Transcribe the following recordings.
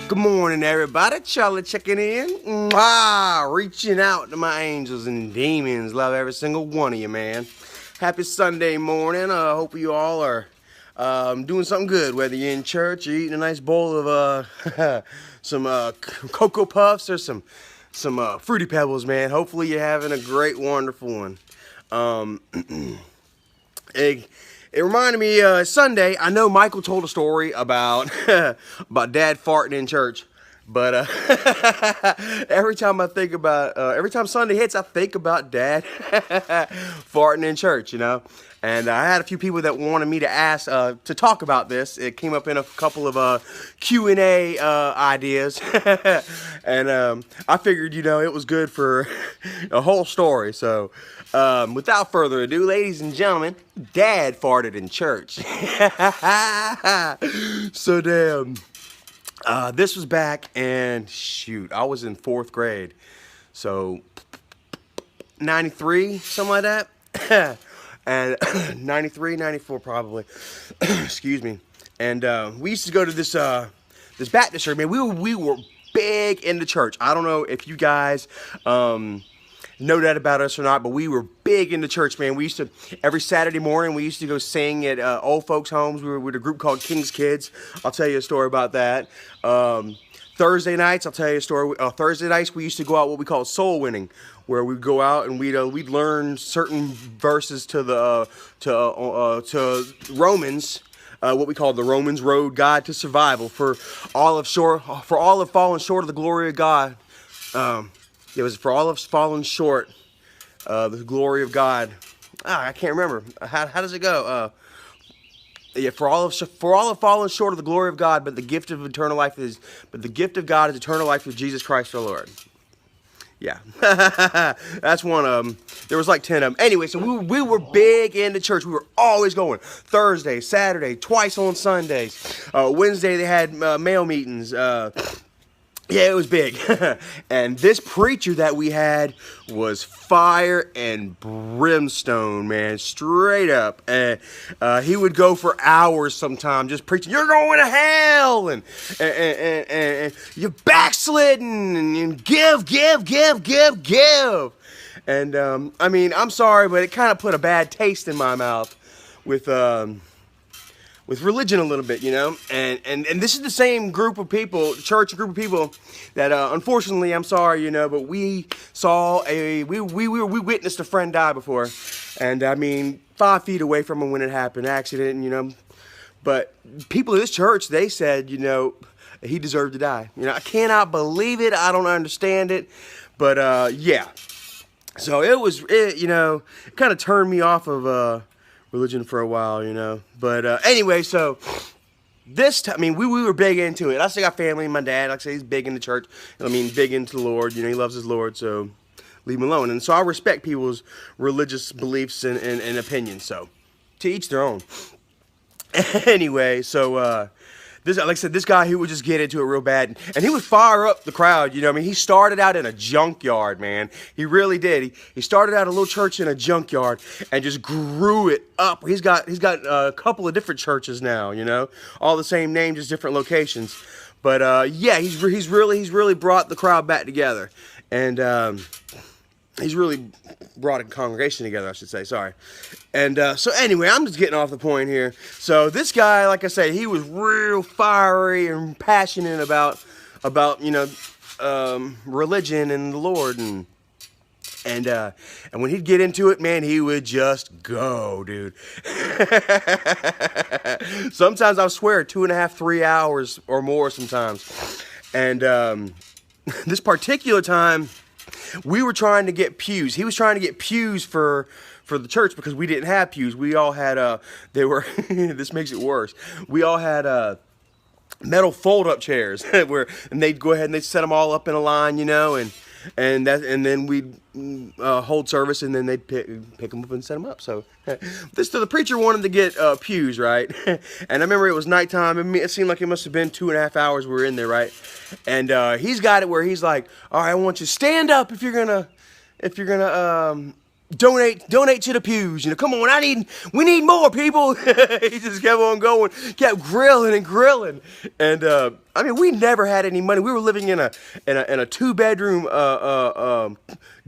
Good morning, everybody. Charlie checking in. Mwah! Reaching out to my angels and demons. Love every single one of you, man. Happy Sunday morning. Hope you all are doing something good, whether you're in church or eating a nice bowl of some Cocoa Puffs or some Fruity Pebbles, man. Hopefully you're having a great, wonderful one. It reminded me Sunday. I know Michael told a story about about Dad farting in church, but every time Sunday hits, I think about Dad farting in church, you know. And I had a few people that wanted me to ask to talk about this. It came up in a couple of Q&A ideas, and I figured, you know, it was good for a whole story. So without further ado, ladies and gentlemen, Dad farted in church. So damn. This was back in, shoot, I was in 4th grade. So 93, something like that. And 93, 94 probably. Excuse me. And we used to go to this Baptist church. Man, we were big into church. I don't know if you guys know that about us or not, but we were big into church, man. We used to, every Saturday morning, we used to go sing at old folks' homes. We were with a group called King's Kids. I'll tell you a story about that. Thursday nights, I'll tell you a story. Thursday nights, we used to go out what we call soul winning, where we'd go out and we'd learn certain verses to Romans, what we call the Romans Road Guide to Survival. For all have fallen short of the glory of God. It was for all have fallen short the glory of God. I can't remember. How does it go? Yeah, for all have fallen short of the glory of God, but the gift of God is eternal life with Jesus Christ our Lord. Yeah, that's one of them. There was like 10 of them. Anyway, so we were big into church. We were always going. Thursday, Saturday, twice on Sundays. Wednesday they had male meetings. Yeah, it was big. And this preacher that we had was fire and brimstone, man, straight up. And he would go for hours sometimes just preaching, you're going to hell, and you're backsliding, and give. And, I mean, I'm sorry, but it kind of put a bad taste in my mouth with religion a little bit, you know, and this is the same group of people, church group of people that unfortunately, I'm sorry, you know, but we witnessed a friend die before, and I mean 5 feet away from him when it happened, accident, you know, but people in this church, they said, you know, he deserved to die. You know, I cannot believe it. I don't understand it, but yeah. So it kind of turned me off of religion for a while, you know. But anyway, so this time, I mean, we were big into it. I still got family. My dad, like I say, he's big into church. I mean, big into the Lord. You know, he loves his Lord, so leave him alone. And so I respect people's religious beliefs and opinions. So to each their own. Anyway, so this, like I said, this guy, he would just get into it real bad, and he would fire up the crowd, you know. I mean, he started out in a junkyard, man. He really did. He started out a little church in a junkyard and just grew it up. He's got a couple of different churches now, you know, all the same name, just different locations. But yeah, he's really brought the crowd back together, and he's really brought a congregation together, I should say, sorry. And so anyway, I'm just getting off the point here. So this guy, like I say, he was real fiery and passionate about you know, religion and the Lord, and when he'd get into it, man, he would just go, dude. Sometimes I swear 2.5, 3 hours or more sometimes. And this particular time, we were trying to get pews. He was trying to get pews for the church because we didn't have pews. We all had this makes it worse. We all had metal fold-up chairs and they'd go ahead and they'd set them all up in a line, you know, and then we'd hold service, and then they'd pick them up and set them up. So the preacher wanted to get pews, right? And I remember it was nighttime. It seemed like it must have been 2.5 hours we were in there, right? And he's got it where he's like, all right, I want you to stand up if you're gonna donate to the pews. You know, come on, we need more people. He just kept on going, kept grilling and grilling. And I mean, we never had any money. We were living in a 2-bedroom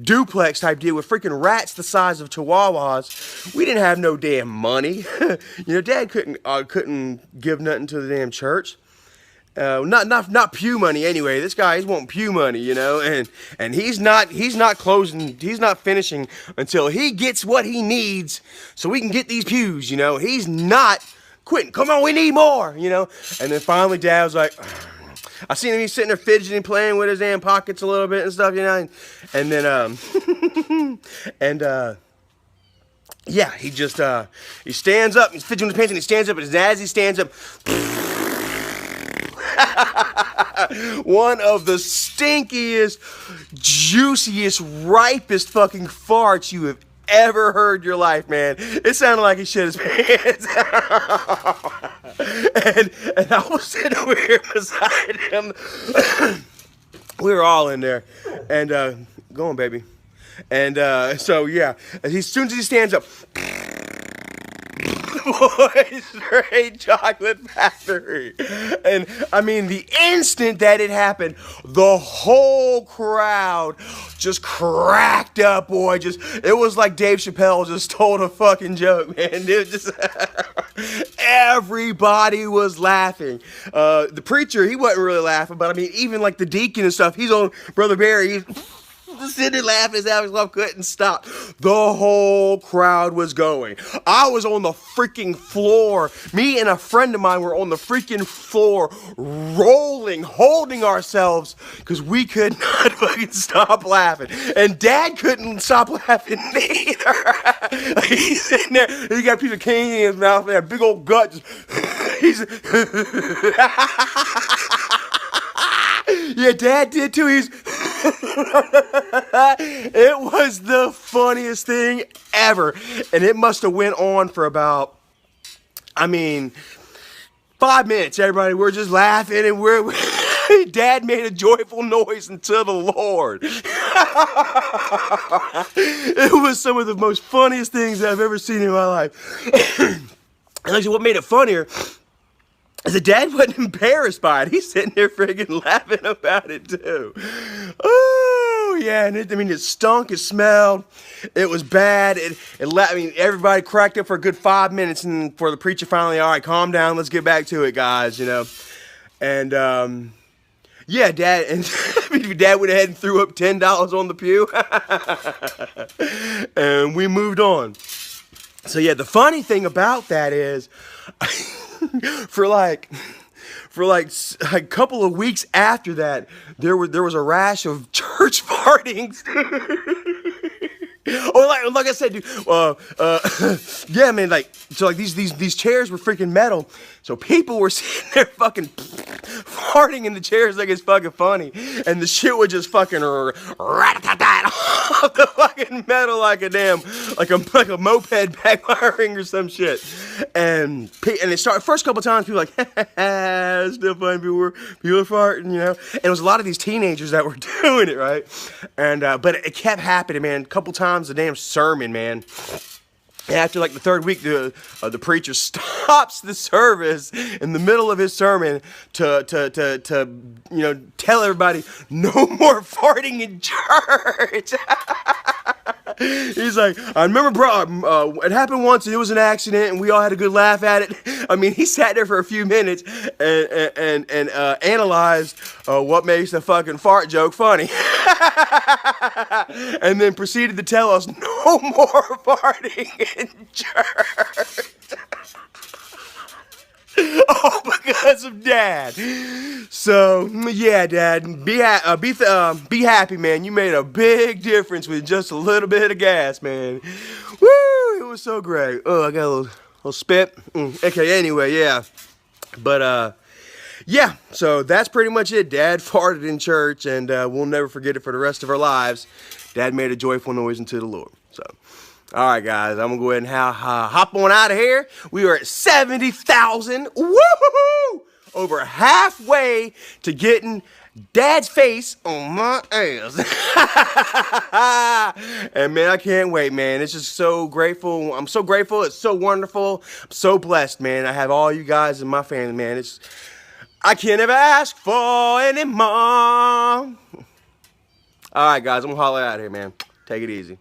duplex type deal with freaking rats the size of chihuahuas. We didn't have no damn money. You know, Dad couldn't give nothing to the damn church. Not pew money anyway. This guy, he's wanting pew money, you know, and he's not finishing until he gets what he needs so we can get these pews, you know. He's not quitting. Come on, we need more, you know. And then finally Dad was like, I seen him, he's sitting there fidgeting, playing with his damn pockets a little bit and stuff, you know. And then yeah, he just he stands up, he's fidgeting with his pants, and he stands up, and as he stands up, one of the stinkiest, juiciest, ripest fucking farts you have ever heard in your life, man. It sounded like he shit his pants. and I was sitting over here beside him. We were all in there. And go on, baby. And so yeah, as soon as he stands up, boy, straight chocolate factory. And I mean, the instant that it happened, the whole crowd just cracked up, boy. It was like Dave Chappelle just told a fucking joke, man. It just everybody was laughing. The preacher, he wasn't really laughing, but I mean, even like the deacon and stuff, he's on Brother Barry, he's just sitting there laughing his ass off, couldn't stop. The whole crowd was going. I was on the freaking floor. Me and a friend of mine were on the freaking floor, rolling, holding ourselves, because we could not fucking stop laughing. And Dad couldn't stop laughing either. He's sitting there, he got a piece of candy in his mouth, and a big old gut. He's yeah, Dad did too. It was the funniest thing ever. And it must have went on for about, I mean, 5 minutes. Everybody, we're just laughing, and Dad made a joyful noise unto the Lord. It was some of the most funniest things I've ever seen in my life. And actually, what made it funnier is that Dad wasn't embarrassed by it. He's sitting there friggin' laughing about it too. Oh yeah, and I mean, it stunk, it smelled, it was bad. I mean, everybody cracked up for a good 5 minutes, and for the preacher finally, all right, calm down, let's get back to it, guys, you know. And yeah, Dad, and Dad went ahead and threw up $10 on the pew, and we moved on. So yeah, the funny thing about that is, for like a couple of weeks after that, there was a rash of church fartings. Oh, like I said, dude. Yeah, man. These chairs were freaking metal, so people were sitting there fucking farting in the chairs like it's fucking funny, and the shit would just fucking rat-a-tat-tat off the fucking metal like a moped backfiring or some shit. And it started first couple times. People were like, it's still funny. People were farting, you know. And it was a lot of these teenagers that were doing it, right? And but it kept happening, man. A couple times a damn sermon, man. After like the third week, the preacher stops the service in the middle of his sermon to you know, tell everybody no more farting in church. He's like, I remember, bro, it happened once and it was an accident and we all had a good laugh at it. I mean, he sat there for a few minutes and analyzed what makes the fucking fart joke funny. And then proceeded to tell us no more farting in church. All because of Dad. So yeah, Dad, be happy, man. You made a big difference with just a little bit of gas, man. Woo! It was so great. Oh, I got a little spit. Okay, anyway, yeah. But yeah. So that's pretty much it. Dad farted in church, and we'll never forget it for the rest of our lives. Dad made a joyful noise unto the Lord. So. All right, guys, I'm going to go ahead and hop on out of here. We are at 70,000. Woo-hoo-hoo! Over halfway to getting Dad's face on my ass. And man, I can't wait, man. It's just so grateful. I'm so grateful. It's so wonderful. I'm so blessed, man. I have all you guys in my family, man. I can't ever ask for any more. All right, guys, I'm gonna holler out here, man. Take it easy.